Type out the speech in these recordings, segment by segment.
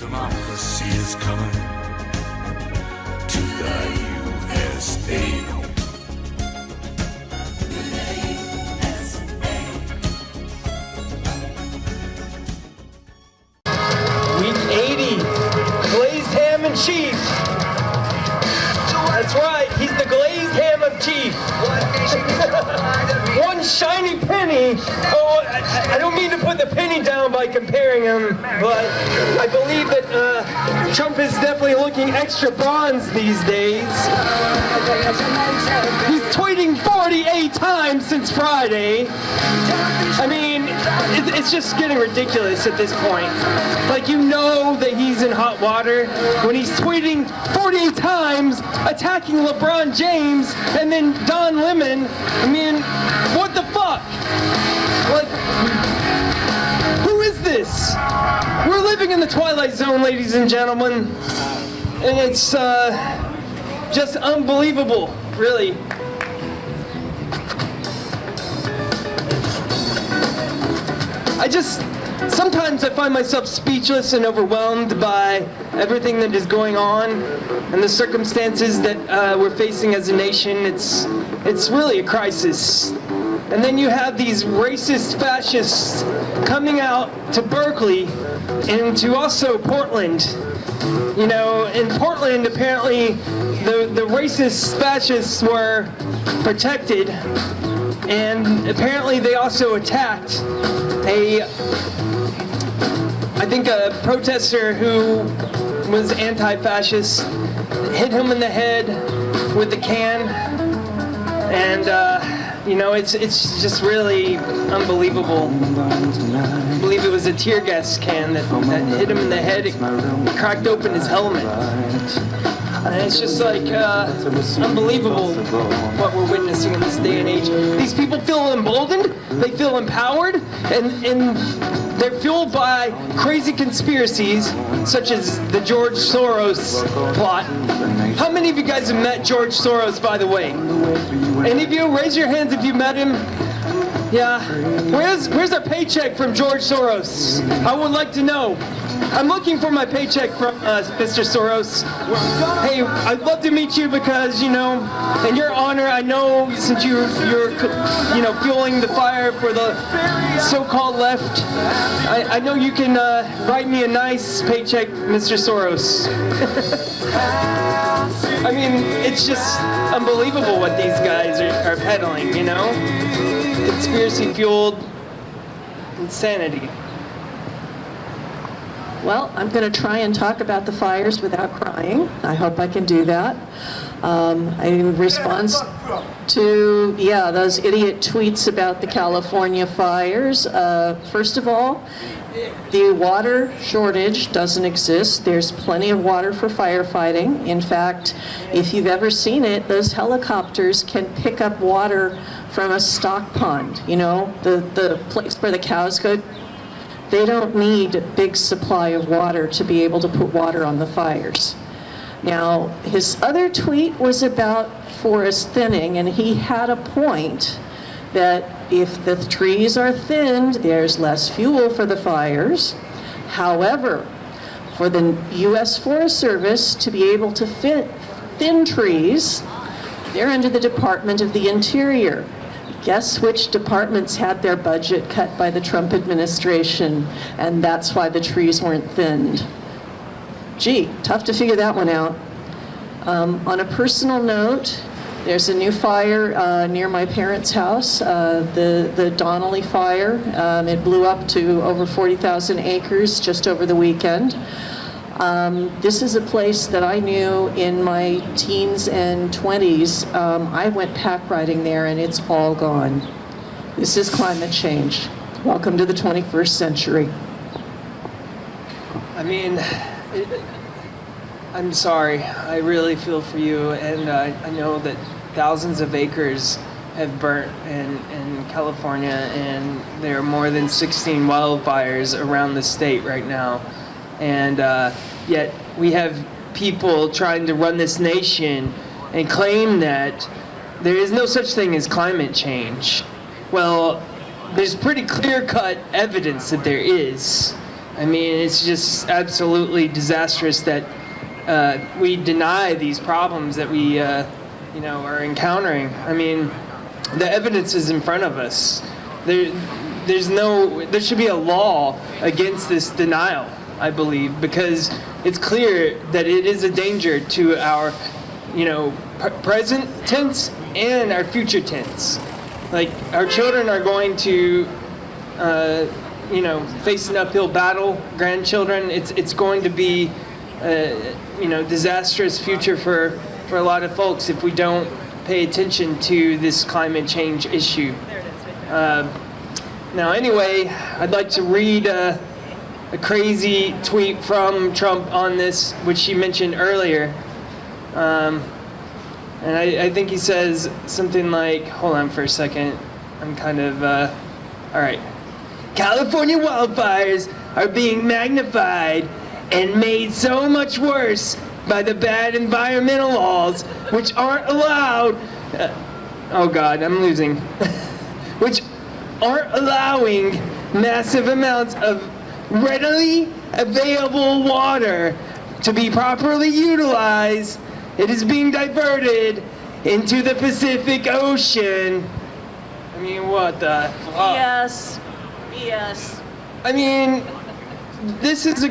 Democracy is coming to the USA. Week 80, glazed ham and cheese. That's right, he's the glazed ham of cheese. One shiny penny. Oh, I don't mean to put the penny down by comparing him, but I believe that Trump is definitely looking extra bronze these days. He's tweeting 48 times since Friday. I mean, it's just getting ridiculous at this point. Like, you know that he's in hot water when he's tweeting 48 times attacking LeBron James and then Don Lemon. I mean, what the fuck? Like, who is this? We're living in the Twilight Zone, ladies and gentlemen. And it's just unbelievable, really. Sometimes I find myself speechless and overwhelmed by everything that is going on and the circumstances that we're facing as a nation. It's really a crisis. And then you have these racist fascists coming out to Berkeley and to also Portland. You know, in Portland, apparently the racist fascists were protected, and apparently they also attacked I think a protester who was anti-fascist, hit him in the head with a can, and you know, it's just really unbelievable. I believe it was a tear gas can that hit him in the head. It cracked open his helmet. And it's just like unbelievable what we're witnessing in this day and age. These people feel emboldened, they feel empowered, and they're fueled by crazy conspiracies such as the George Soros plot. How many of you guys have met George Soros, by the way? Any of you? Raise your hands if you met him. Yeah. Where's our paycheck from George Soros? I would like to know. I'm looking for my paycheck from Mr. Soros. Hey, I'd love to meet you because, you know, in your honor, I know since you're fueling the fire for the so-called left, I know you can write me a nice paycheck, Mr. Soros. I mean, it's just unbelievable what these guys are peddling, you know? Conspiracy-fueled insanity. Well, I'm going to try and talk about the fires without crying. I hope I can do that. In response to, those idiot tweets about the California fires, first of all, the water shortage doesn't exist. There's plenty of water for firefighting. In fact, if you've ever seen it, those helicopters can pick up water from a stock pond, you know, the place where the cows go. They don't need a big supply of water to be able to put water on the fires. Now, his other tweet was about forest thinning, and he had a point that if the trees are thinned, there's less fuel for the fires. However, for the U.S. Forest Service to be able to thin trees, they're under the Department of the Interior. Guess which departments had their budget cut by the Trump administration, and that's why the trees weren't thinned. Gee, tough to figure that one out. On a personal note, there's a new fire near my parents' house, the Donnelly fire. It blew up to over 40,000 acres just over the weekend. This is a place that I knew in my teens and 20s. I went pack riding there, and it's all gone. This is climate change. Welcome to the 21st century. I mean, I'm sorry. I really feel for you, and I know that thousands of acres have burnt in California, and there are more than 16 wildfires around the state right now. And yet we have people trying to run this nation and claim that there is no such thing as climate change. Well, there's pretty clear-cut evidence that there is. I mean, it's just absolutely disastrous that we deny these problems that we, are encountering. I mean, the evidence is in front of us. There should be a law against this denial, I believe, because it's clear that it is a danger to our, present tense and our future tense. Like, our children are going to, face an uphill battle. Grandchildren, it's going to be, disastrous future for a lot of folks if we don't pay attention to this climate change issue. Now, anyway, I'd like to read a crazy tweet from Trump on this, which he mentioned earlier. And I think he says something like, hold on for a second, I'm kind of, all right. California wildfires are being magnified and made so much worse by the bad environmental laws, which aren't allowed, oh God, I'm losing, which aren't allowing massive amounts of readily available water to be properly utilized. It is being diverted into the Pacific Ocean. I mean, what the fuck? Yes. I mean, this is a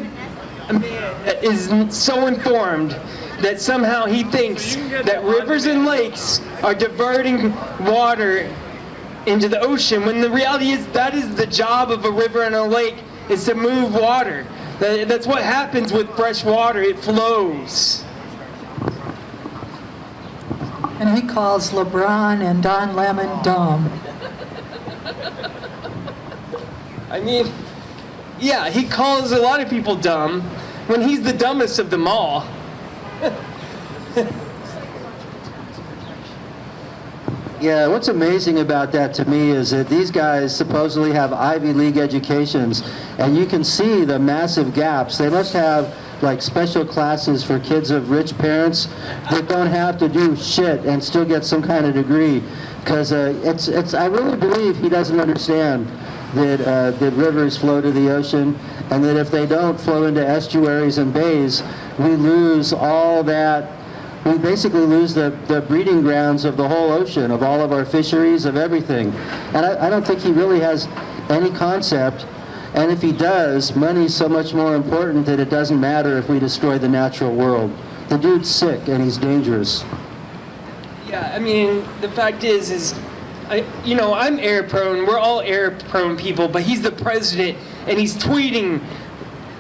man that is so informed that somehow he thinks that rivers and lakes are diverting water into the ocean, when the reality is that is the job of a river and a lake, is to move water. That's what happens with fresh water. It flows. And he calls LeBron and Don Lemon dumb. I mean, yeah, he calls a lot of people dumb when he's the dumbest of them all. Yeah, what's amazing about that to me is that these guys supposedly have Ivy League educations, and you can see the massive gaps. They must have like special classes for kids of rich parents that don't have to do shit and still get some kind of degree. Because I really believe he doesn't understand that rivers flow to the ocean, and that if they don't flow into estuaries and bays, we lose all that. We basically lose the breeding grounds of the whole ocean, of all of our fisheries, of everything. And I don't think he really has any concept. And if he does, money's so much more important that it doesn't matter if we destroy the natural world. The dude's sick and he's dangerous. Yeah, I mean, the fact is I'm error prone. We're all error prone people, but he's the president and he's tweeting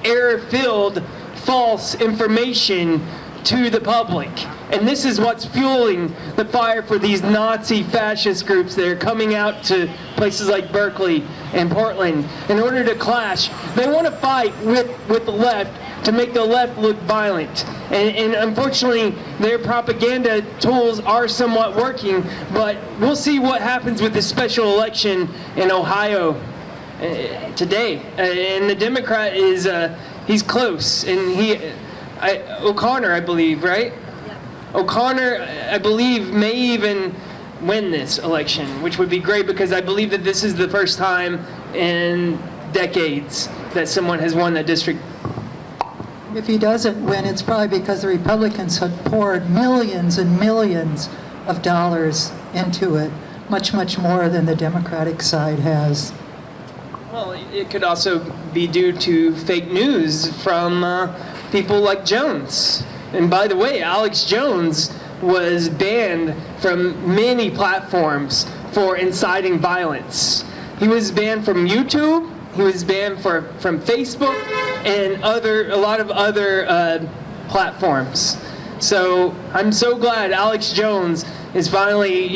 error-filled, false information to the public. And this is what's fueling the fire for these Nazi fascist groups that are coming out to places like Berkeley and Portland in order to clash. They want to fight with the left to make the left look violent. And unfortunately, their propaganda tools are somewhat working, but we'll see what happens with this special election in Ohio today. And the Democrat is, he's close, and O'Connor, I believe, right? Yeah. O'Connor, I believe, may even win this election, which would be great because I believe that this is the first time in decades that someone has won that district. If he doesn't win, it's probably because the Republicans had poured millions and millions of dollars into it, much, much more than the Democratic side has. Well, it could also be due to fake news from people like Jones. And by the way, Alex Jones was banned from many platforms for inciting violence. He was banned from YouTube, he was banned from Facebook, and a lot of other platforms. So I'm so glad Alex Jones is finally,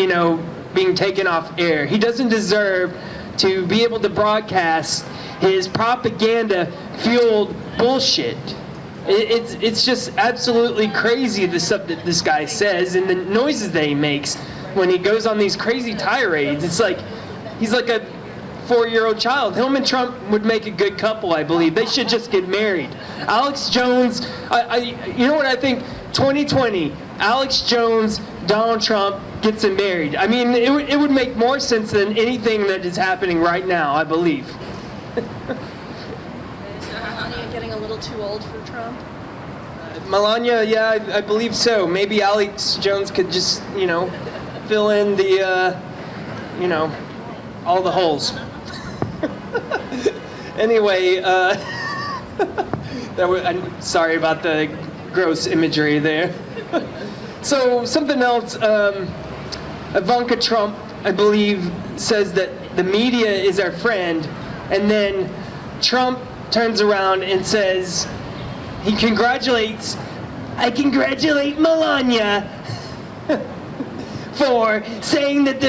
being taken off air. He doesn't deserve to be able to broadcast his propaganda-fueled bullshit. It's just absolutely crazy, the stuff that this guy says and the noises that he makes when he goes on these crazy tirades. It's like he's like a 4-year-old child. Him and Trump would make a good couple, I believe. They should just get married. Alex Jones, you know what I think? 2020, Alex Jones, Donald Trump gets them married. I mean, it would make more sense than anything that is happening right now, I believe. too old for Trump? Melania, yeah, I believe so. Maybe Alex Jones could just, fill in the, all the holes. Anyway, I'm sorry about the gross imagery there. So something else, Ivanka Trump, I believe, says that the media is our friend, and then Trump turns around and says, I congratulate Melania for saying that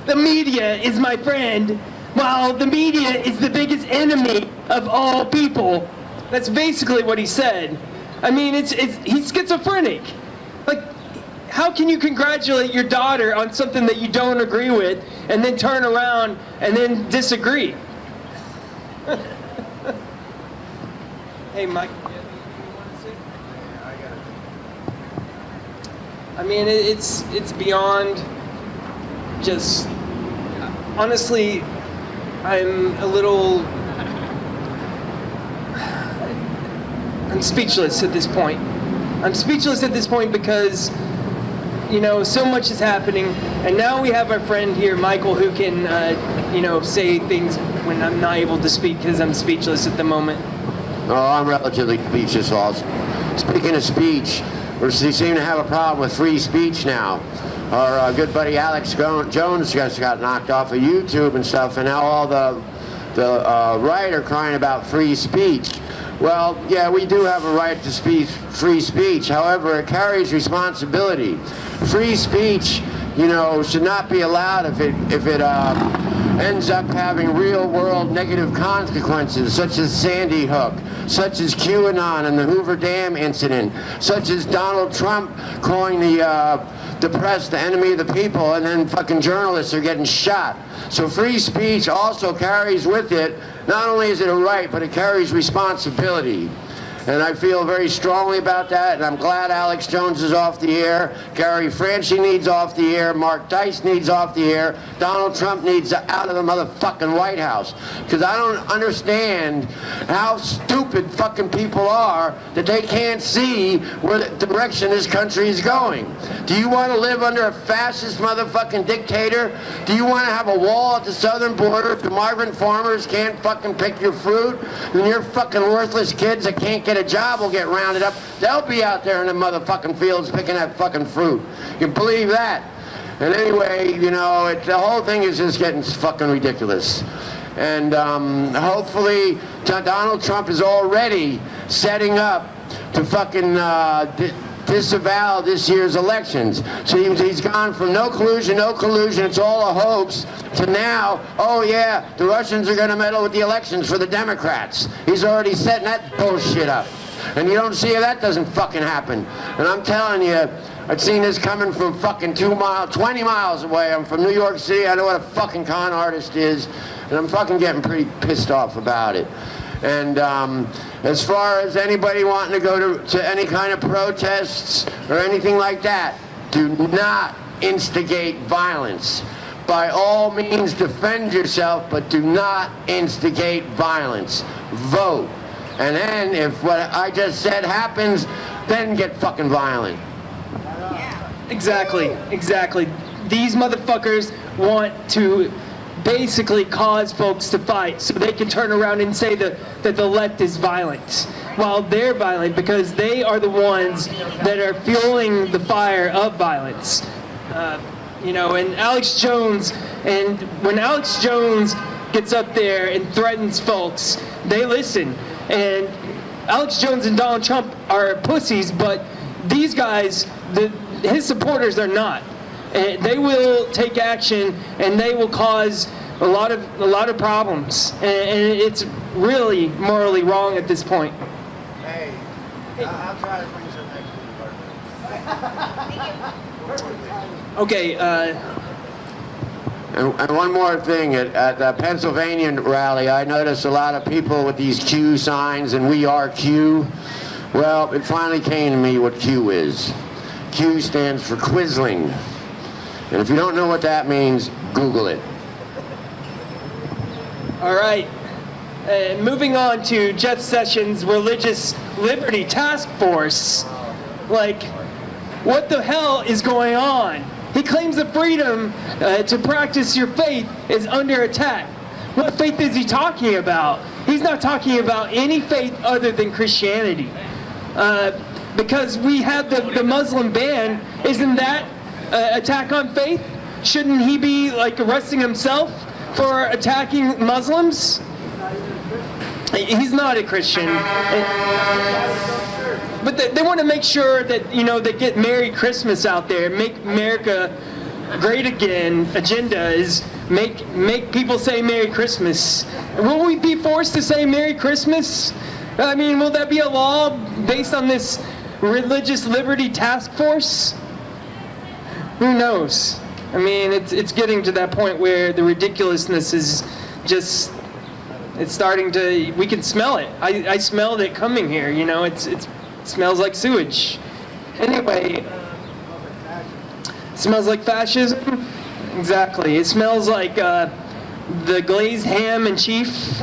the media is my friend, while the media is the biggest enemy of all people. That's basically what he said. I mean, he's schizophrenic. Like, how can you congratulate your daughter on something that you don't agree with and then turn around and then disagree? Hey, Mike. I mean, it's beyond just. Honestly, I'm speechless at this point. I'm speechless at this point because, so much is happening, and now we have our friend here, Michael, who can, say things when I'm not able to speak because I'm speechless at the moment. Oh, I'm relatively speechless also. Speaking of speech, we seem to have a problem with free speech now. Our good buddy Alex Jones just got knocked off of YouTube and stuff, and now all the right are crying about free speech. Well, yeah, we do have a right to free speech. However, it carries responsibility. Free speech, should not be allowed if it ends up having real-world negative consequences, such as Sandy Hook, such as QAnon and the Hoover Dam incident, such as Donald Trump calling the press the enemy of the people, and then fucking journalists are getting shot. So free speech also carries with it, not only is it a right, but it carries responsibility. And I feel very strongly about that, and I'm glad Alex Jones is off the air. Gary Franchi needs off the air. Mark Dice needs off the air. Donald Trump needs out of the motherfucking White House. Because I don't understand how stupid fucking people are that they can't see where the direction this country is going. Do you want to live under a fascist motherfucking dictator? Do you want to have a wall at the southern border so migrant farmers can't fucking pick your fruit? And your fucking worthless kids that can't get a job will get rounded up. They'll be out there in the motherfucking fields picking that fucking fruit. You can believe that? And anyway, the whole thing is just getting fucking ridiculous. And hopefully Donald Trump is already setting up to fucking disavow this year's elections. So he's gone from no collusion, it's all a hoax, to now, oh yeah, the Russians are going to meddle with the elections for the Democrats. He's already setting that bullshit up. And you don't see how that doesn't fucking happen. And I'm telling you, I've seen this coming from fucking 20 miles away. I'm from New York City. I know what a fucking con artist is. And I'm fucking getting pretty pissed off about it. And as far as anybody wanting to go to any kind of protests or anything like that, do not instigate violence. By all means, defend yourself, but do not instigate violence. Vote. And then, if what I just said happens, then get fucking violent. Exactly. These motherfuckers want to basically cause folks to fight so they can turn around and say that the left is violent, while they're violent because they are the ones that are fueling the fire of violence. And Alex Jones, and when Alex Jones gets up there and threatens folks, they listen. And Alex Jones and Donald Trump are pussies, but these guys, his supporters, are not. And they will take action, and they will cause a lot of problems. And it's really morally wrong at this point. Hey, I'll try to bring some next week. Okay. And one more thing, at the Pennsylvania rally, I noticed a lot of people with these Q signs and "We Are Q." Well, it finally came to me what Q is. Q stands for Quisling. And if you don't know what that means, Google it. All right. Moving on to Jeff Sessions' Religious Liberty Task Force. Like, what the hell is going on? He claims the freedom to practice your faith is under attack. What faith is he talking about? He's not talking about any faith other than Christianity. Because we have the Muslim ban, isn't that attack on faith? Shouldn't he be like arresting himself for attacking Muslims? He's not a Christian. But they want to make sure that, you know, they get Merry Christmas out there. Make America great again agenda is make people say Merry Christmas. Will we be forced to say Merry Christmas? I mean, will that be a law based on this Religious Liberty Task Force? Who knows? I mean, it's getting to that point where the ridiculousness is just, it's starting to, we can smell it. I smelled it coming here, you know, it smells like sewage. Anyway, smells like fascism? Exactly. It smells like the glazed ham and cheese.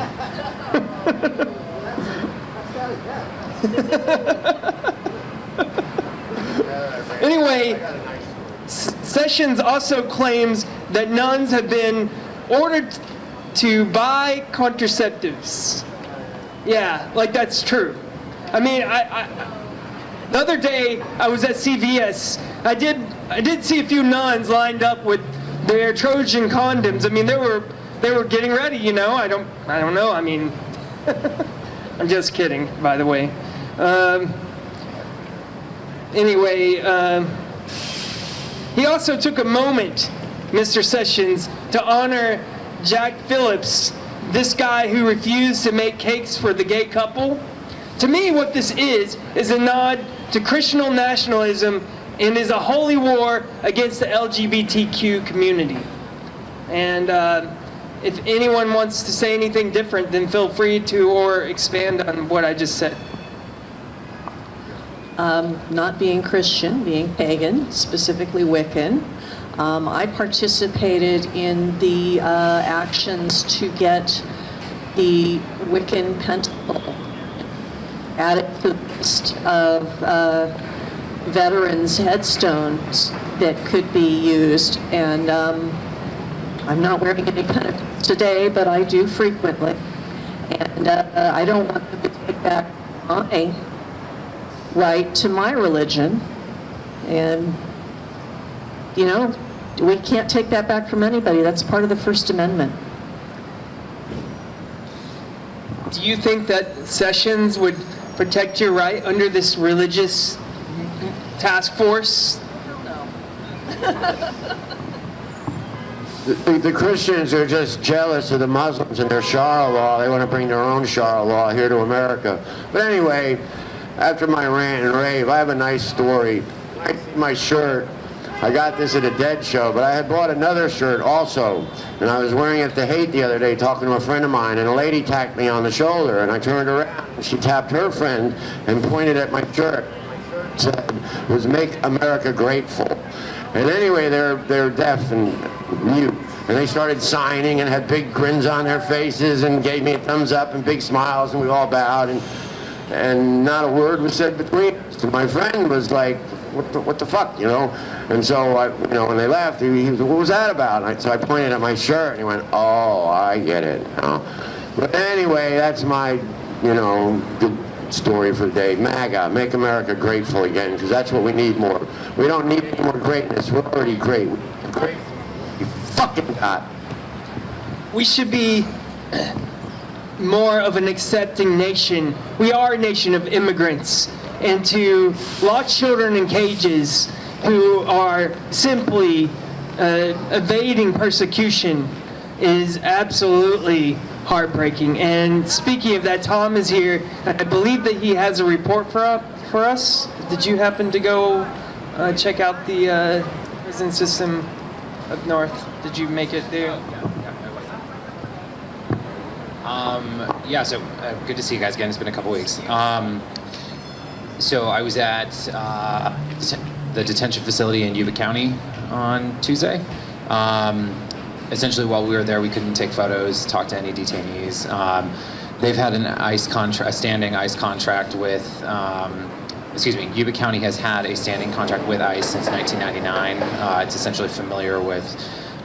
Anyway, Sessions also claims that nuns have been ordered to buy contraceptives. Yeah, like that's true. I mean, the other day I was at CVS. I did see a few nuns lined up with their Trojan condoms. I mean, they were getting ready, you know. I don't know. I mean, I'm just kidding, by the way. Anyway, he also took a moment, Mr. Sessions, to honor Jack Phillips, this guy who refused to make cakes for the gay couple. To me, what this is a nod to Christian nationalism and is a holy war against the LGBTQ community. And if anyone wants to say anything different, then feel free to or expand on what I just said. Not being Christian, being pagan, specifically Wiccan. I participated in the actions to get the Wiccan pentacle added to the list of veterans' headstones that could be used. And I'm not wearing any pentacles today, but I do frequently. And I don't want them to take back my right to my religion. And, you know, we can't take that back from anybody. That's part of the First Amendment. Do you think that Sessions would protect your right under this religious task force? The Christians are just jealous of the Muslims and their Sharia law. They want to bring their own Sharia law here to America. But anyway, after my rant and rave, I have a nice story. I see my shirt. I got this at a Dead show, but I had bought another shirt also. And I was wearing it to Hate the other day, talking to a friend of mine, and a lady tapped me on the shoulder, and I turned around, and she tapped her friend and pointed at my shirt. It said, was Make America Grateful. And anyway, they're deaf and mute. And they started signing and had big grins on their faces and gave me a thumbs up and big smiles, and we all bowed, and not a word was said between us. And my friend was like, what the fuck, you know? And so, you know, when they left, he was, what was that about? And so I pointed at my shirt, and he went, oh, I get it. You know? But anyway, that's my, you know, good story for the day. MAGA, Make America Grateful Again, because that's what we need more. We don't need any more greatness. We're already great. We're great. You fucking got. We should be more of an accepting nation. We are a nation of immigrants. And to lock children in cages who are simply evading persecution is absolutely heartbreaking. And speaking of that, Tom is here. I believe that he has a report for us. Did you happen to go check out the prison system up north? Did you make it there? Yeah, so good to see you guys again. It's been a couple weeks. So I was at the detention facility in Yuba County on Tuesday. Essentially, while we were there, we couldn't take photos, talk to any detainees. they've had a standing ICE contract with, Yuba County has had a standing contract with ICE since 1999. It's essentially familiar with,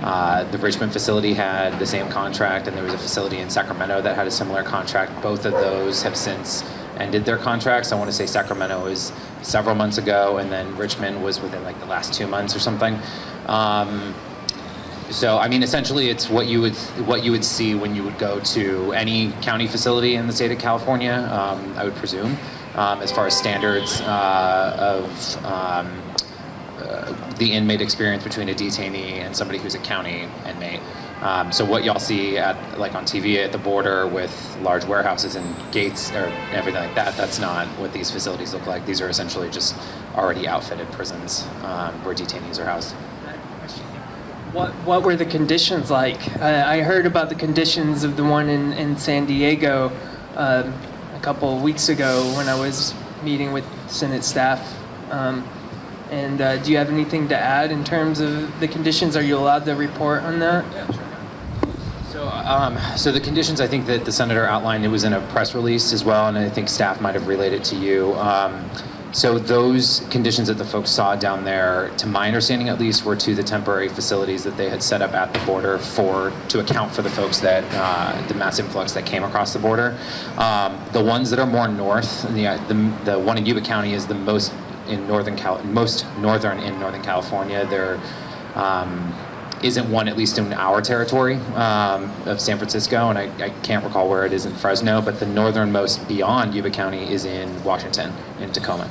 the Richmond facility had the same contract, and there was a facility in Sacramento that had a similar contract. Both of those have since ended their contracts. I want to say Sacramento was several months ago, and then Richmond was within like the last 2 months or something. So I mean, essentially, it's what you would see when you would go to any county facility in the state of California. I would presume, as far as standards of the inmate experience between a detainee and somebody who's a county inmate. So what y'all see at like on TV at the border with large warehouses and gates or everything like that, that's not what these facilities look like. These are essentially just already outfitted prisons where detainees are housed. What were the conditions like? I heard about the conditions of the one in San Diego a couple of weeks ago when I was meeting with Senate staff. And do you have anything to add in terms of the conditions? Are you allowed to report on that? Yeah, sure. So the conditions, I think that the senator outlined, it was in a press release as well, and I think staff might have relayed it to you. So those conditions that the folks saw down there, to my understanding at least, were to the temporary facilities that they had set up at the border to account for the folks that, the mass influx that came across the border. The ones that are more north, the one in Yuba County is the most most northern in Northern California. There isn't one, at least in our territory of San Francisco, and I can't recall where it is in Fresno, but the northernmost beyond Yuba County is in Washington, in Tacoma.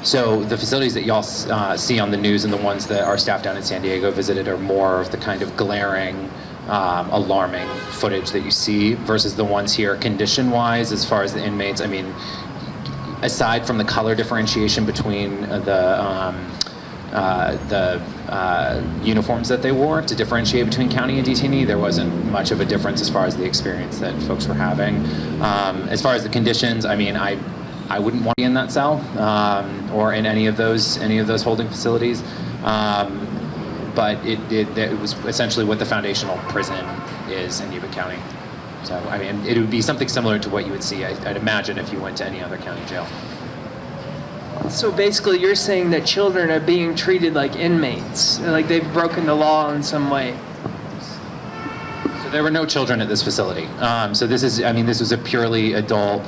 So the facilities that y'all see on the news and the ones that our staff down in San Diego visited are more of the kind of glaring, alarming footage that you see versus the ones here condition-wise as far as the inmates. I mean, aside from the color differentiation between the uniforms that they wore to differentiate between county and detainee, there wasn't much of a difference as far as the experience that folks were having. As far as the conditions, I mean, I wouldn't want to be in that cell or in any of those holding facilities. But it was essentially what the foundational prison is in Yuba County. So, I mean, it would be something similar to what you would see, I'd imagine, if you went to any other county jail. So basically, you're saying that children are being treated like inmates, like they've broken the law in some way. So there were no children at this facility. So this was a purely adult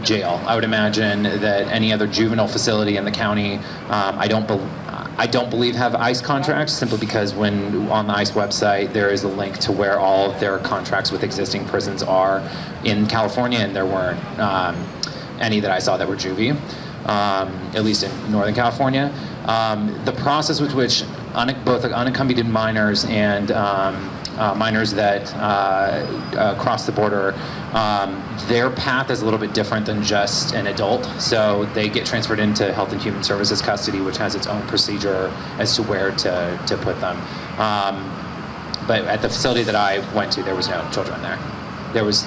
jail. I would imagine that any other juvenile facility in the county, I don't believe have ICE contracts, simply because when on the ICE website there is a link to where all of their contracts with existing prisons are in California, and there weren't any that I saw that were juvie, at least in Northern California. The process with which both unaccompanied minors and minors that cross the border, their path is a little bit different than just an adult. So they get transferred into Health and Human Services custody, which has its own procedure as to where to put them. But at the facility that I went to, there was no children there. It was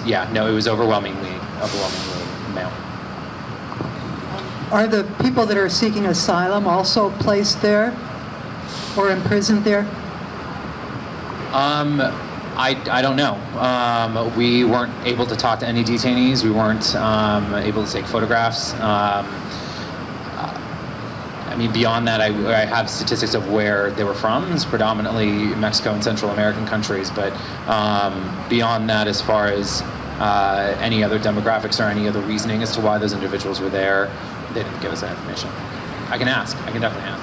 overwhelmingly male. Are the people that are seeking asylum also placed there or imprisoned there? I don't know. We weren't able to talk to any detainees. We weren't able to take photographs. I mean, beyond that, I have statistics of where they were from. It's predominantly Mexico and Central American countries. But beyond that, as far as any other demographics or any other reasoning as to why those individuals were there, they didn't give us that information. I can ask. I can definitely ask.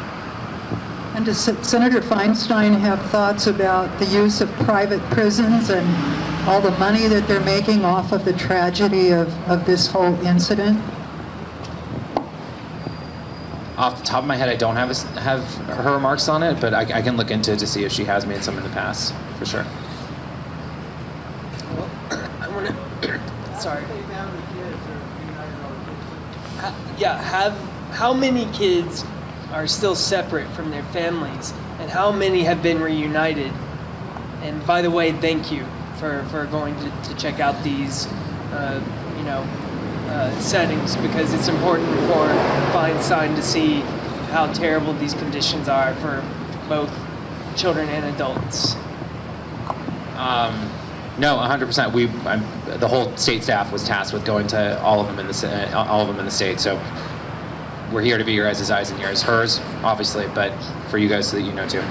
And does Senator Feinstein have thoughts about the use of private prisons and all the money that they're making off of the tragedy of this whole incident? Off the top of my head, I don't have her remarks on it, but I can look into it to see if she has made some in the past, for sure. Well, I want to. Sorry. How many kids are still separate from their families, and how many have been reunited? And by the way, thank you for going to check out these, settings, because it's important for Feinstein to see how terrible these conditions are for both children and adults. No, 100%. The whole state staff was tasked with going to all of them in the state. So we're here to be your guys' eyes and ears. Hers, obviously, but for you guys so that you know too.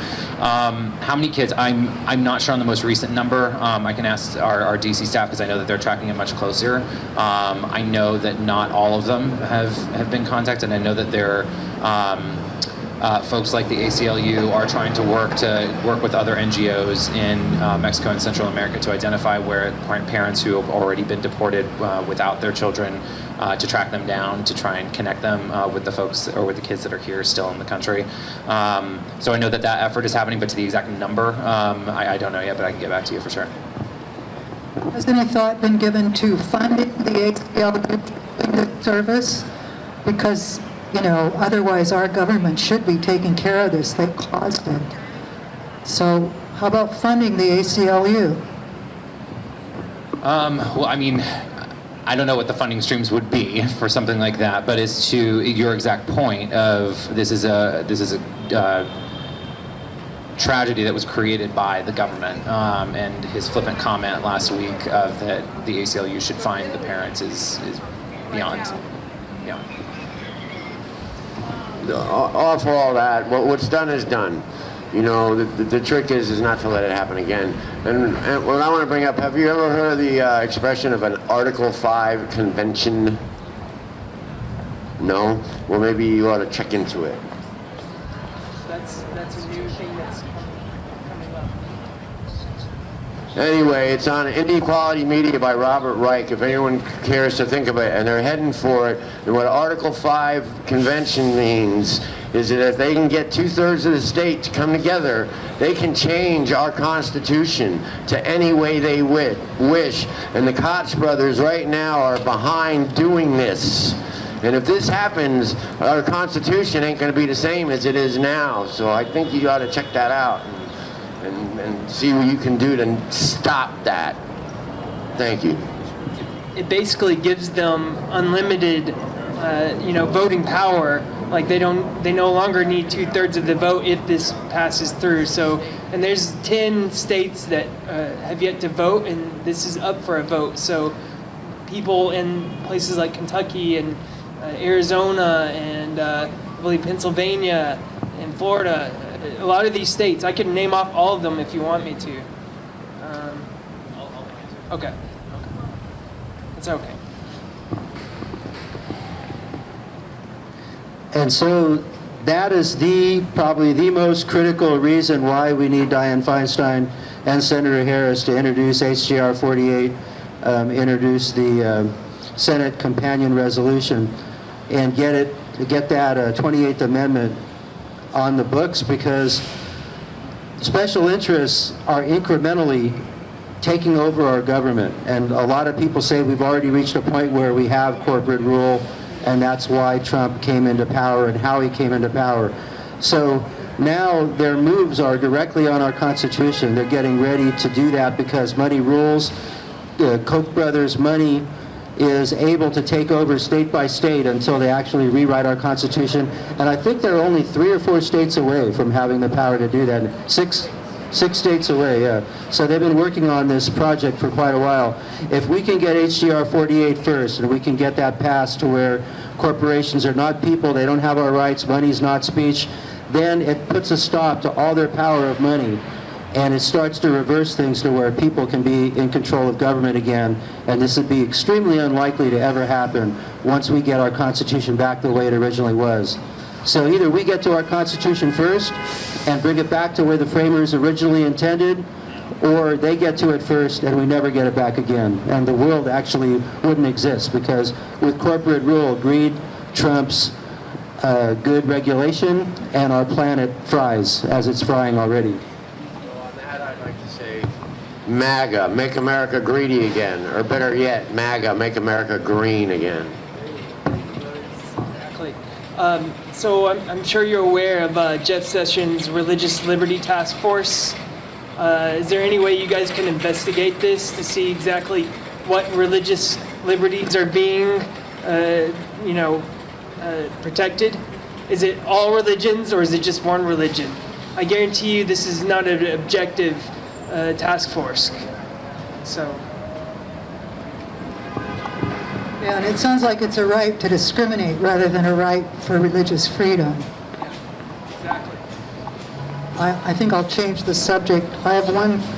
How many kids? I'm not sure on the most recent number. I can ask our DC staff because I know that they're tracking it much closer. I know that not all of them have been contacted. I know that they're folks like the ACLU are trying to work with other NGOs in Mexico and Central America to identify where parents who have already been deported without their children, to track them down, to try and connect them with the folks or with the kids that are here still in the country. So I know that effort is happening, but to the exact number, I don't know yet, but I can get back to you for sure. Has any thought been given to funding the ACLU service? Because, otherwise our government should be taking care of this. They caused it. So how about funding the ACLU? Well, I mean, I don't know what the funding streams would be for something like that, but as to your exact point of this is a tragedy that was created by the government, and his flippant comment last week of that the ACLU should find the parents is beyond. All for all that. What's done is done. The trick is not to let it happen again. And what I want to bring up, have you ever heard of the expression of an Article 5 convention? No? Well, maybe you ought to check into it. That's a new thing that's coming up. Anyway, it's on Inequality Media by Robert Reich, if anyone cares to think of it, and they're heading for it. And what Article 5 convention means is that if they can get 2/3 of the state to come together, they can change our Constitution to any way they wish. And the Koch brothers right now are behind doing this. And if this happens, our Constitution ain't going to be the same as it is now. So I think you ought to check that out and see what you can do to stop that. Thank you. It basically gives them unlimited, voting power. Like they no longer need 2/3 of the vote if this passes through. So, and there's 10 states that have yet to vote, and this is up for a vote. So, people in places like Kentucky and Arizona and I believe Pennsylvania and Florida, a lot of these states, I can name off all of them if you want me to. Okay. It's okay. And so that is probably the most critical reason why we need Dianne Feinstein and Senator Harris to introduce HJR 48, introduce the Senate companion resolution, and get that 28th Amendment on the books, because special interests are incrementally taking over our government. And a lot of people say we've already reached a point where we have corporate rule, and that's why Trump came into power and how he came into power. So now their moves are directly on our Constitution. They're getting ready to do that because money rules. The Koch brothers' money is able to take over state by state until they actually rewrite our Constitution. And I think they're only 3 or 4 states away from having the power to do that. Six states away, yeah. So they've been working on this project for quite a while. If we can get HJR 48 first, and we can get that passed to where corporations are not people, they don't have our rights, money's not speech, then it puts a stop to all their power of money. And it starts to reverse things to where people can be in control of government again. And this would be extremely unlikely to ever happen once we get our Constitution back the way it originally was. So either we get to our Constitution first and bring it back to where the framers originally intended, or they get to it first and we never get it back again. And the world actually wouldn't exist, because with corporate rule, greed trumps good regulation, and our planet fries as it's frying already. I'd like to say MAGA, make America greedy again, or better yet, MAGA, make America green again. Exactly. So I'm sure you're aware of Jeff Sessions' Religious Liberty Task Force. Is there any way you guys can investigate this to see exactly what religious liberties are being, protected? Is it all religions, or is it just one religion? I guarantee you this is not an objective task force. So. Yeah, and it sounds like it's a right to discriminate rather than a right for religious freedom. Exactly. I think I'll change the subject. I have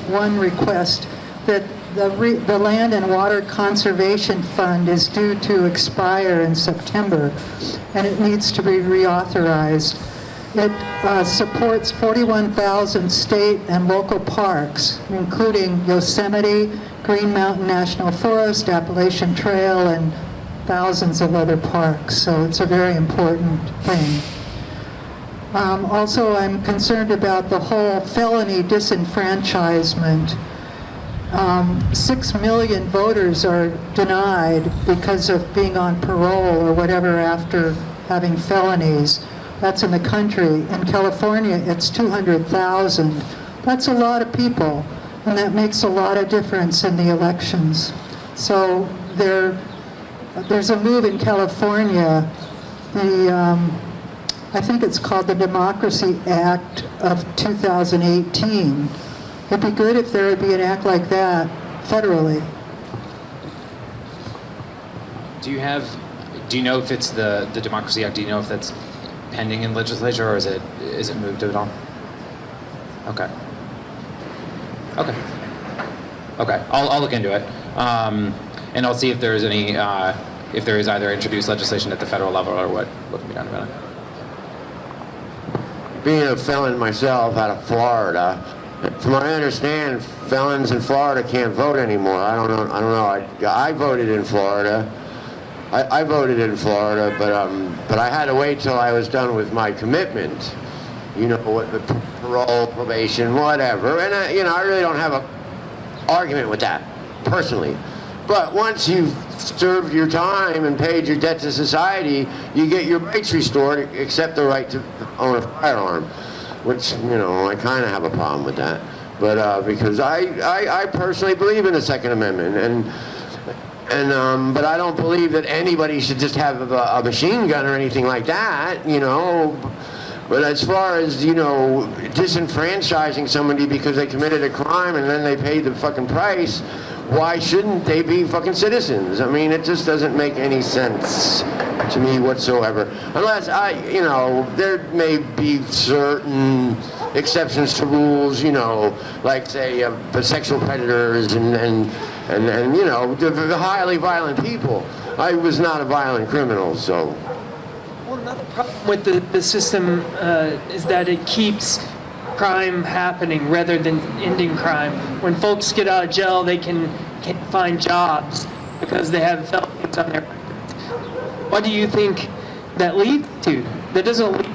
one request, that the Land and Water Conservation Fund is due to expire in September, and it needs to be reauthorized. It supports 41,000 state and local parks, including Yosemite, Green Mountain National Forest, Appalachian Trail, and thousands of other parks. So it's a very important thing. Also, I'm concerned about the whole felony disenfranchisement. 6 million voters are denied because of being on parole or whatever after having felonies. That's in the country. In California, it's 200,000. That's a lot of people, and that makes a lot of difference in the elections. So there's a move in California, I think it's called the Democracy Act of 2018. It'd be good if there would be an act like that federally. Do you know if it's the Democracy Act? Do you know if that's pending in legislature, or is it moved at all? Okay. I'll look into it, and I'll see if there is any if there is either introduced legislation at the federal level or what can be done about it. Being a felon myself out of Florida, from what I understand, felons in Florida can't vote anymore. I don't know. I voted in Florida. I voted in Florida, but I had to wait till I was done with my commitment. You know, what the parole, probation, whatever. And I really don't have an argument with that, personally. But once you've served your time and paid your debt to society, you get your rights restored, except the right to own a firearm, which, I kind of have a problem with that. But because I personally believe in the Second Amendment, but I don't believe that anybody should just have a machine gun or anything like that, But as far as, disenfranchising somebody because they committed a crime and then they paid the fucking price, why shouldn't they be fucking citizens? I mean, it just doesn't make any sense to me whatsoever. Unless there may be certain exceptions to rules, like say sexual predators and the highly violent people. I was not a violent criminal, so. Well, another problem with the system is that it keeps crime happening rather than ending crime. When folks get out of jail, they can find jobs because they have felonies on their records. What do you think that leads to? That doesn't lead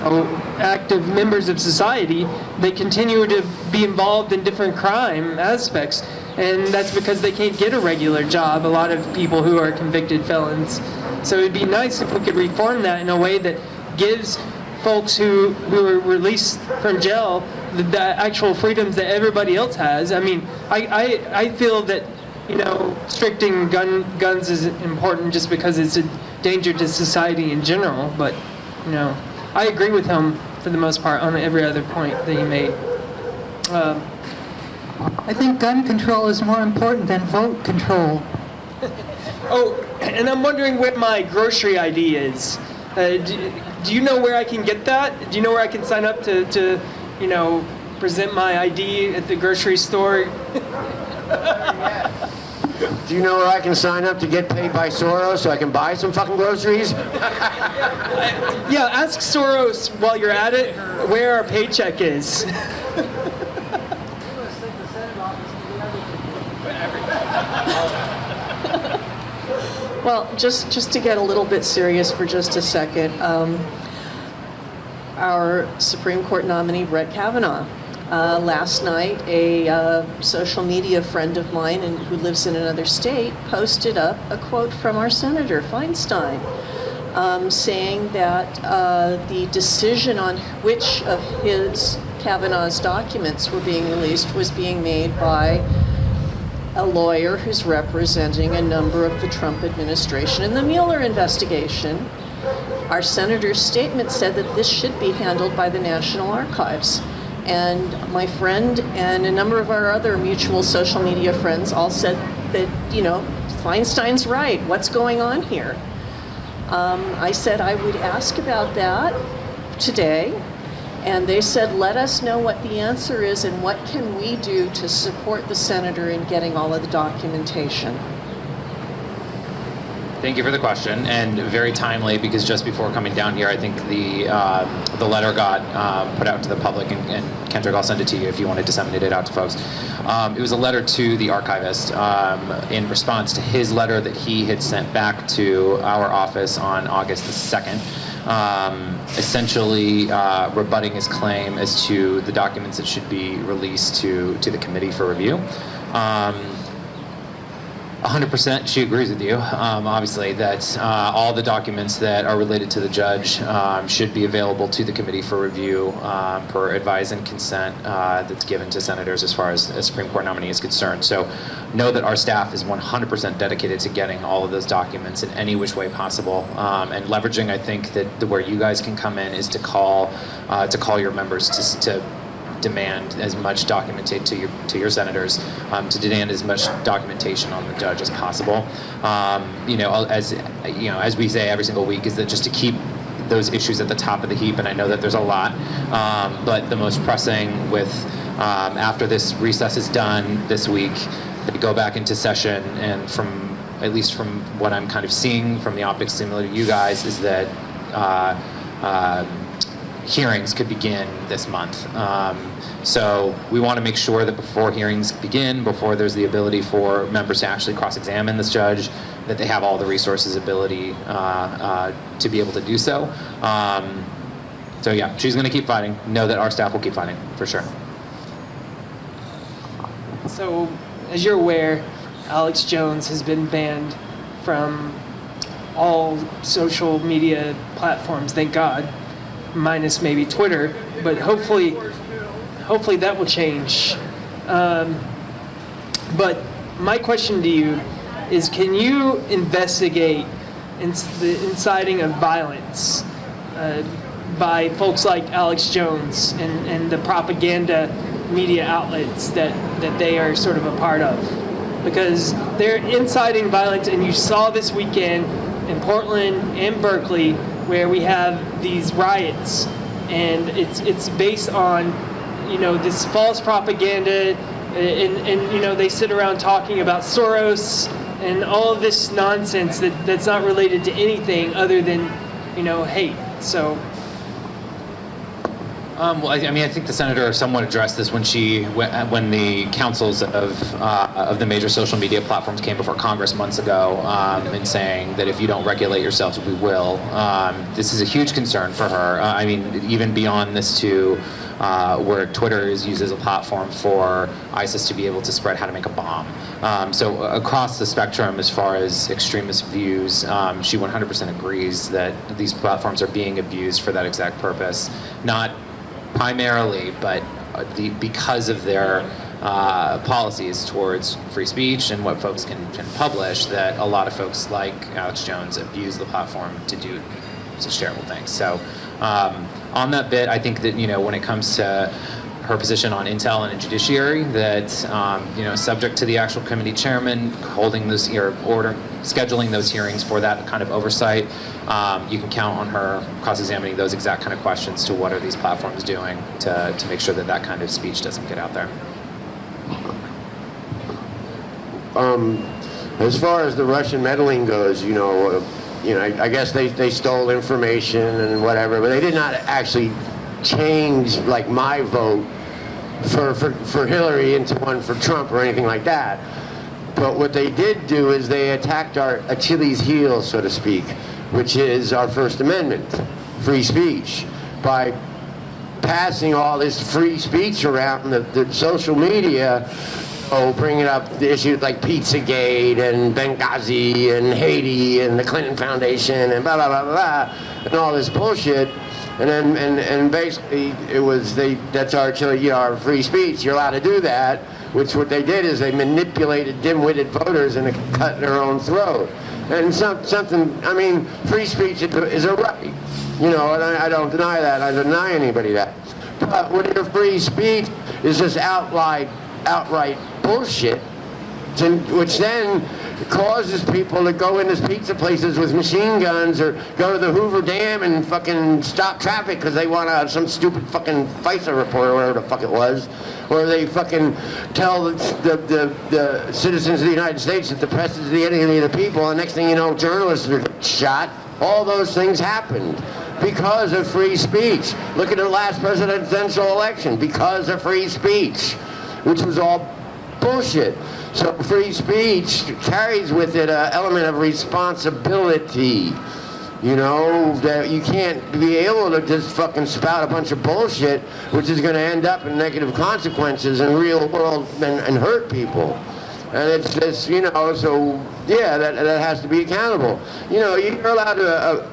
to active members of society. They continue to be involved in different crime aspects, and that's because they can't get a regular job, a lot of people who are convicted felons. So it'd be nice if we could reform that in a way that gives folks who are released from jail the actual freedoms that everybody else has. I mean, I feel that, restricting guns is important just because it's a danger to society in general, but, I agree with him for the most part on every other point that he made. I think gun control is more important than vote control. Oh, and I'm wondering where my grocery ID is. Do you know where I can get that? Do you know where I can sign up to present my ID at the grocery store? Do you know where I can sign up to get paid by Soros so I can buy some fucking groceries? Yeah, ask Soros while you're at it where our paycheck is. Well, just to get a little bit serious for just a second, our Supreme Court nominee, Brett Kavanaugh, last night, a social media friend of mine who lives in another state posted up a quote from our Senator Feinstein, saying that the decision on which of Kavanaugh's documents were being released was being made by a lawyer who's representing a number of the Trump administration in the Mueller investigation. Our senator's statement said that this should be handled by the National Archives. And my friend and a number of our other mutual social media friends all said that, Feinstein's right. What's going on here? I said I would ask about that today. And they said, let us know what the answer is and what can we do to support the senator in getting all of the documentation. Thank you for the question, and very timely, because just before coming down here, I think the letter got put out to the public, and Kendrick, I'll send it to you if you want to disseminate it out to folks. It was a letter to the archivist in response to his letter that he had sent back to our office on August the 2nd, essentially rebutting his claim as to the documents that should be released to the committee for review. 100% she agrees with you, obviously, that all the documents that are related to the judge should be available to the committee for review per advise and consent that's given to senators as far as a Supreme Court nominee is concerned. So know that our staff is 100% dedicated to getting all of those documents in any which way possible, and leveraging, I think, that where you guys can come in is to call your members to demand as much documentation to your senators, to demand as much documentation on the judge as possible. As we say every single week, is that just to keep those issues at the top of the heap, and I know that there's a lot, but the most pressing with after this recess is done this week, they go back into session, and at least from what I'm kind of seeing from the optics similar to you guys, is that hearings could begin this month. So we want to make sure that before hearings begin, before there's the ability for members to actually cross-examine this judge, that they have all the resources, ability to be able to do so. So yeah, she's going to keep fighting. Know that our staff will keep fighting, for sure. So, as you're aware, Alex Jones has been banned from all social media platforms, thank God, minus maybe Twitter, but hopefully that will change. But my question to you is, can you investigate the inciting of violence by folks like Alex Jones and the propaganda media outlets that they are sort of a part of? Because they're inciting violence, and you saw this weekend in Portland and Berkeley where we have these riots, and it's based on this false propaganda, and they sit around talking about Soros and all of this nonsense that's not related to anything other than hate. So well, I think the senator somewhat addressed this when the councils of the major social media platforms came before Congress months ago, and saying that if you don't regulate yourselves, we will. This is a huge concern for her. Even beyond this to where Twitter is used as a platform for ISIS to be able to spread how to make a bomb. So across the spectrum, as far as extremist views, she 100% agrees that these platforms are being abused for that exact purpose. Not primarily, but because of their policies towards free speech and what folks can publish, that a lot of folks like Alex Jones abuse the platform to do such terrible things. So on that bit, I think that when it comes to her position on intel and judiciary, that subject to the actual committee chairman holding those scheduling those hearings for that kind of oversight, you can count on her cross-examining those exact kind of questions to what are these platforms doing to make sure that kind of speech doesn't get out there. As far as the Russian meddling goes, I guess they stole information and whatever, but they did not actually change like my vote for Hillary into one for Trump or anything like that. But what they did do is they attacked our Achilles heel, so to speak, which is our First Amendment, free speech, by passing all this free speech around the social media, bringing up the issues like Pizzagate and Benghazi and Haiti and the Clinton Foundation and blah, blah, blah, blah, and all this bullshit. And then, and basically, that's our free speech. You're allowed to do that. Which what they did is they manipulated dim-witted voters and cut their own throat. And free speech is a right. And I don't deny that. I don't deny anybody that. But when your free speech is just outright bullshit, which then causes people to go into pizza places with machine guns or go to the Hoover Dam and fucking stop traffic because they want some stupid fucking FISA report or whatever the fuck it was, or they fucking tell the citizens of the United States that the press is the enemy of the people, and next thing you know, journalists are shot. All those things happened because of free speech. Look at the last presidential election, because of free speech, which was all bullshit. So free speech carries with it an element of responsibility. You know, that you can't be able to just fucking spout a bunch of bullshit, which is going to end up in negative consequences in the real world and hurt people. And it's just, you know, so yeah, that has to be accountable. You know, you're allowed to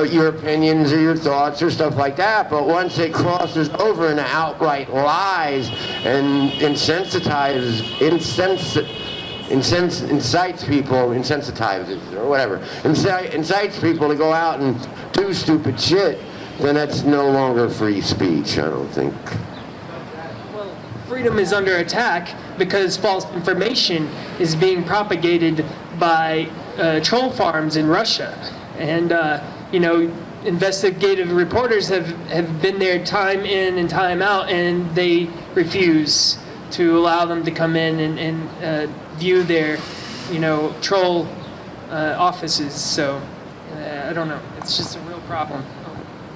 your opinions or your thoughts or stuff like that, but once it crosses over into outright lies and incites people to go out and do stupid shit, then that's no longer free speech, I don't think. Well, freedom is under attack because false information is being propagated by troll farms in Russia. And, you know, investigative reporters have been there time in and time out, and they refuse to allow them to come in and view their, you know, troll offices. So, I don't know. It's just a real problem.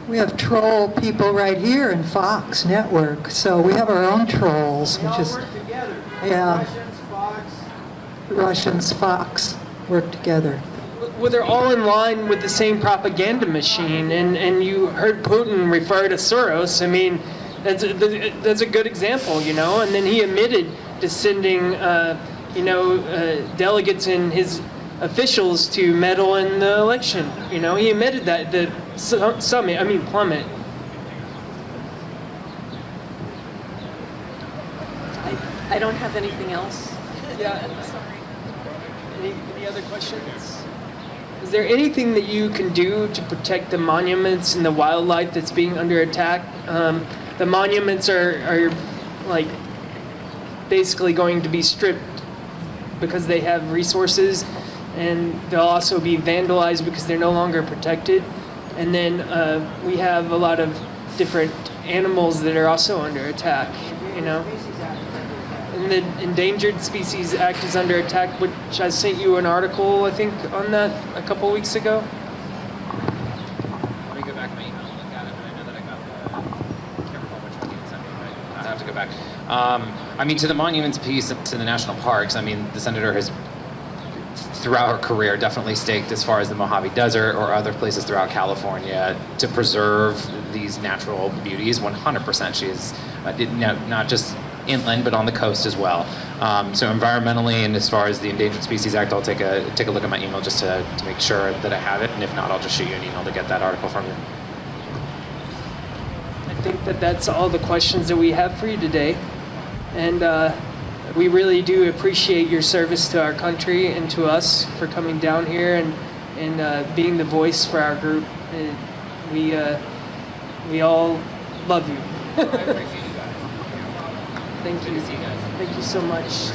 We have troll people right here in Fox Network, so we have our own trolls, which is, together. yeah, Russians, Fox work together. Well, they're all in line with the same propaganda machine, and you heard Putin refer to Soros. I mean, that's a good example, you know. And then he admitted to sending, delegates and his officials to meddle in the election. You know, he admitted that the plummet. I don't have anything else. Yeah. Any other questions? Is there anything that you can do to protect the monuments and the wildlife that's being under attack? The monuments are like basically going to be stripped because they have resources, and they'll also be vandalized because they're no longer protected. And then we have a lot of different animals that are also under attack, you know. And the Endangered Species Act is under attack, which I sent you an article, I think, on that a couple weeks ago. Let me go back to my email and look at it. I know that I got the, I can't recall which one you sent me, but I have to go back. I mean, to the monuments piece, to the national parks, I mean, the senator has, throughout her career, definitely staked as far as the Mojave Desert or other places throughout California to preserve these natural beauties. 100%. She is not just inland, but on the coast as well. So environmentally, and as far as the Endangered Species Act, I'll take a look at my email just to make sure that I have it, and if not, I'll just shoot you an email to get that article from you. I think that's all the questions that we have for you today. And we really do appreciate your service to our country and to us for coming down here and being the voice for our group. We all love you. I appreciate you guys. Thank you. Good to see you guys. Thank you so much.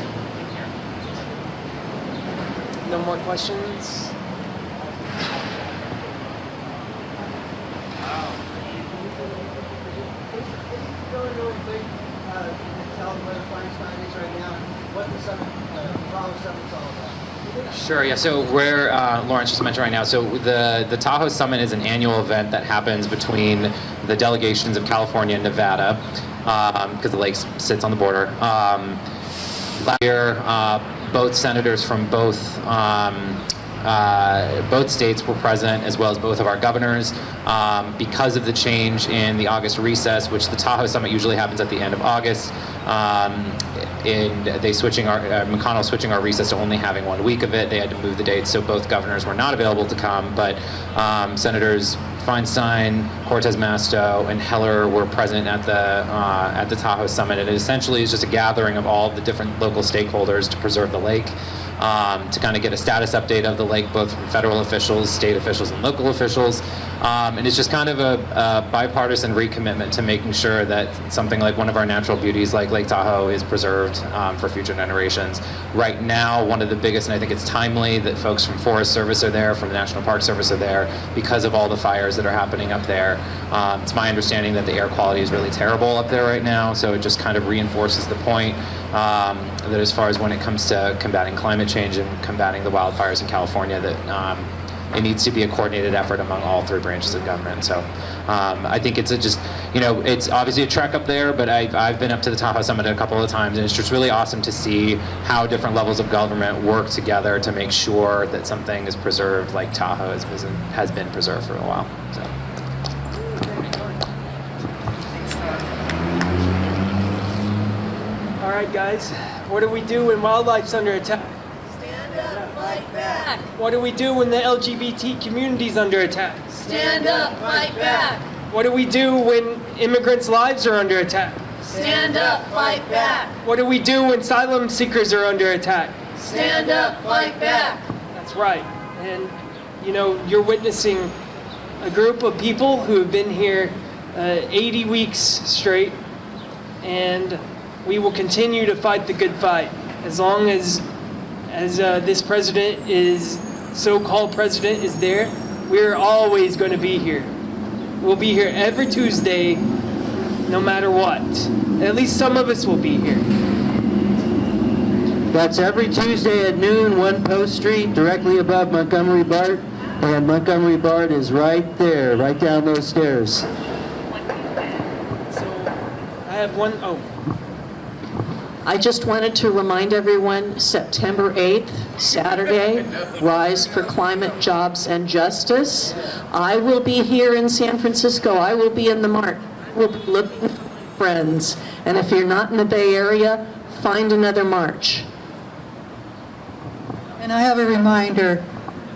No more questions? Sure, yeah, so we're, Lawrence just mentioned right now, so the Tahoe Summit is an annual event that happens between the delegations of California and Nevada, because the lake sits on the border. Last year, both senators from both states were present, as well as both of our governors. Because of the change in the August recess, which the Tahoe Summit usually happens at the end of August, and McConnell switching our recess to only having 1 week of it, they had to move the dates, so both governors were not available to come, but Senators Feinstein, Cortez Masto, and Heller were present at the Tahoe Summit, and it essentially is just a gathering of all the different local stakeholders to preserve the lake. to kind of get a status update of the lake, both from federal officials, state officials, and local officials. And it's just kind of a bipartisan recommitment to making sure that something like one of our natural beauties like Lake Tahoe is preserved for future generations. Right now, one of the biggest, and I think it's timely that folks from Forest Service are there, from the National Park Service are there, because of all the fires that are happening up there. It's my understanding that the air quality is really terrible up there right now, so it just kind of reinforces the point that as far as when it comes to combating climate change and combating the wildfires in California, that it needs to be a coordinated effort among all three branches of government. So I think it's it's obviously a trek up there, but I've been up to the Tahoe Summit a couple of times, and it's just really awesome to see how different levels of government work together to make sure that something is preserved like Tahoe has been preserved for a while. So. All right, guys, what do we do when wildlife's under attack? Stand up, fight back. What do we do when the LGBT community's under attack? Stand up, fight back. What do we do when immigrants' lives are under attack? Stand up, fight back. What do we do when asylum seekers are under attack? Stand up, fight back. That's right. And, you're witnessing a group of people who have been here 80 weeks straight, and we will continue to fight the good fight as long as this so-called president is there. We're always going to be here. We'll be here every Tuesday, no matter what. At least some of us will be here. That's every Tuesday at noon, 1 Post Street, directly above Montgomery Bart. And Montgomery Bart is right there, right down those stairs. So I have one. Oh. I just wanted to remind everyone, September 8th, Saturday, Rise for Climate, Jobs, and Justice. I will be here in San Francisco. I will be in the march. We'll be looking for friends. And if you're not in the Bay Area, find another march. And I have a reminder,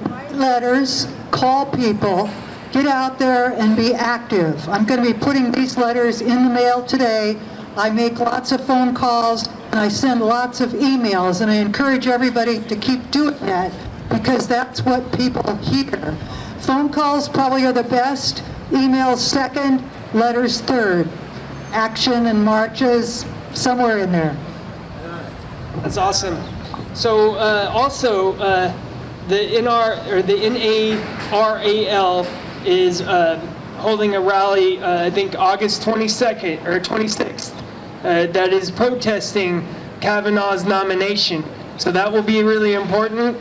write letters, call people, get out there and be active. I'm going to be putting these letters in the mail today. I make lots of phone calls and I send lots of emails, and I encourage everybody to keep doing that because that's what people hear. Phone calls probably are the best, emails second, letters third. Action and marches somewhere in there. That's awesome. So also, the NARAL is holding a rally, I think August 22nd or 26th, that is protesting Kavanaugh's nomination. So that will be really important.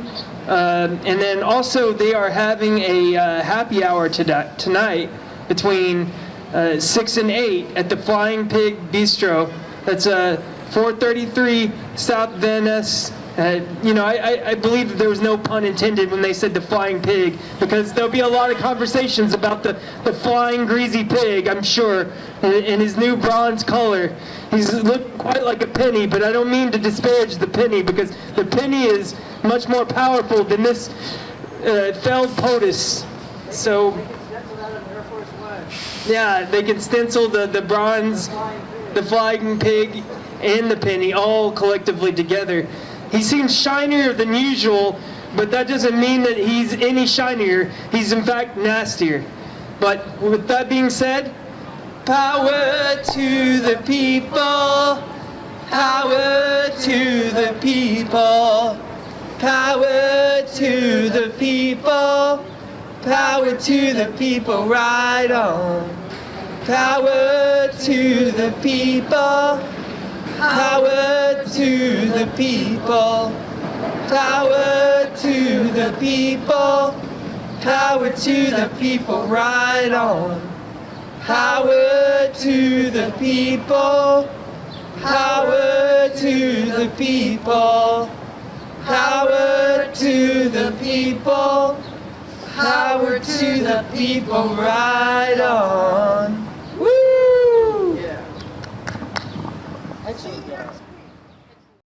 And then also they are having a happy hour tonight between 6 and 8 at the Flying Pig Bistro. That's 433 South Van Ness. I believe there was no pun intended when they said the flying pig, because there'll be a lot of conversations about the flying greasy pig, I'm sure, in his new bronze color. He's looked quite like a penny, but I don't mean to disparage the penny, because the penny is much more powerful than this felled POTUS. So, yeah, they can stencil the bronze, the flying pig, and the penny all collectively together. He seems shinier than usual, but that doesn't mean that he's any shinier. He's in fact nastier. But with that being said, power to the people, power to the people, power to the people, power to the people, right on. Power to the people. Power to the people, power to the people, power to the people, right on. Power to the people, power to the people, power to the people, power to the people, right on.